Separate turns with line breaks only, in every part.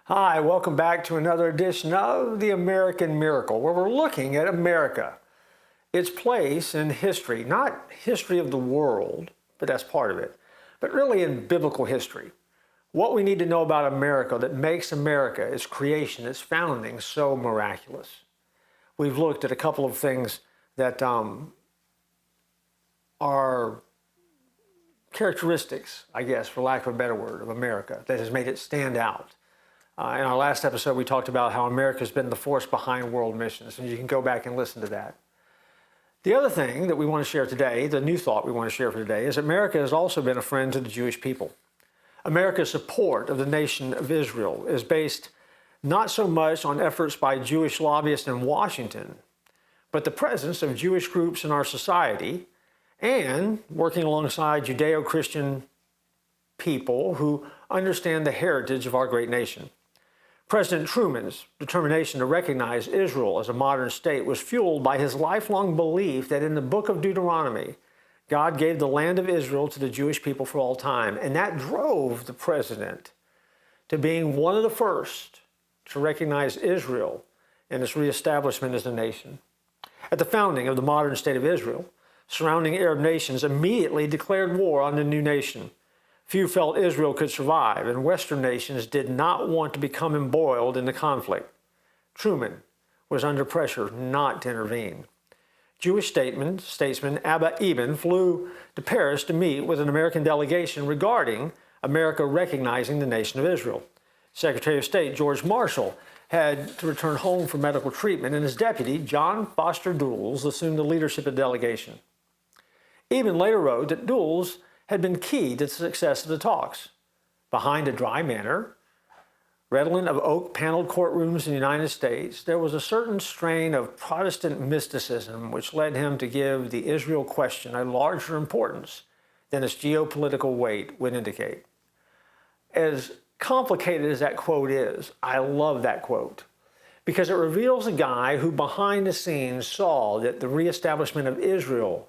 Hi, welcome back to another edition of The American Miracle, where we're looking at America, its place in history, not history of the world, but that's part of it, but really in biblical history. What we need to know about America that makes America, its creation, its founding, so miraculous. We've looked at a couple of things that are characteristics, I guess, for lack of a better word, of America that has made it stand out. In our last episode, we talked about how America has been the force behind world missions, and you can go back and listen to that. The other thing that we want to share today, the new thought we want to share for today, is America has also been a friend to the Jewish people. America's support of the nation of Israel is based not so much on efforts by Jewish lobbyists in Washington, but the presence of Jewish groups in our society and working alongside Judeo-Christian people who understand the heritage of our great nation. President Truman's determination to recognize Israel as a modern state was fueled by his lifelong belief that in the book of Deuteronomy, God gave the land of Israel to the Jewish people for all time, and that drove the president to being one of the first to recognize Israel and its reestablishment as a nation. At the founding of the modern state of Israel, surrounding Arab nations immediately declared war on the new nation. Few felt Israel could survive, and Western nations did not want to become embroiled in the conflict. Truman was under pressure not to intervene. Jewish statesman Abba Eban flew to Paris to meet with an American delegation regarding America recognizing the nation of Israel. Secretary of State George Marshall had to return home for medical treatment, and his deputy, John Foster Dulles, assumed the leadership of the delegation. Eban later wrote that Dulles had been key to the success of the talks. Behind a dry manner, redolent of oak-paneled courtrooms in the United States, there was a certain strain of Protestant mysticism which led him to give the Israel question a larger importance than its geopolitical weight would indicate. As complicated as that quote is, I love that quote because it reveals a guy who behind the scenes saw that the reestablishment of Israel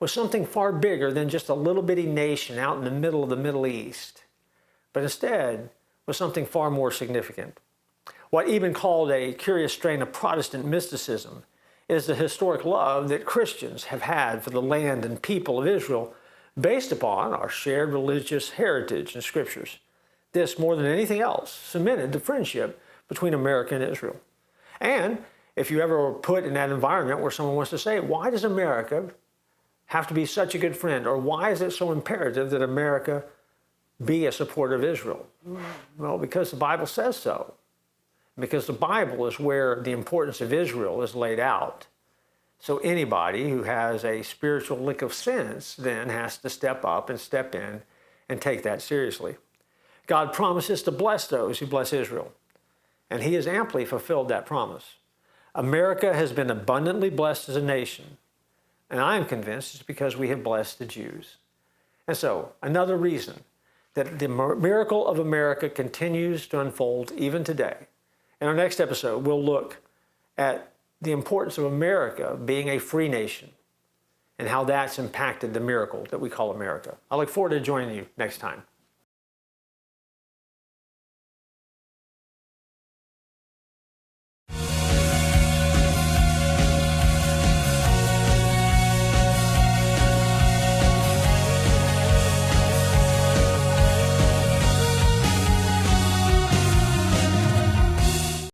was something far bigger than just a little bitty nation out in the middle of the Middle East, but instead was something far more significant. What Eban called a curious strain of Protestant mysticism is the historic love that Christians have had for the land and people of Israel based upon our shared religious heritage and scriptures. This, more than anything else, cemented the friendship between America and Israel. And if you ever were put in that environment where someone wants to say, why does America have to be such a good friend? Or why is it so imperative that America be a supporter of Israel? Well, because the Bible says so. Because the Bible is where the importance of Israel is laid out. So anybody who has a spiritual lick of sense then has to step up and step in and take that seriously. God promises to bless those who bless Israel, and he has amply fulfilled that promise. America has been abundantly blessed as a nation, and I am convinced it's because we have blessed the Jews. And so, another reason that the miracle of America continues to unfold even today. In our next episode, we'll look at the importance of America being a free nation and how that's impacted the miracle that we call America. I look forward to joining you next time.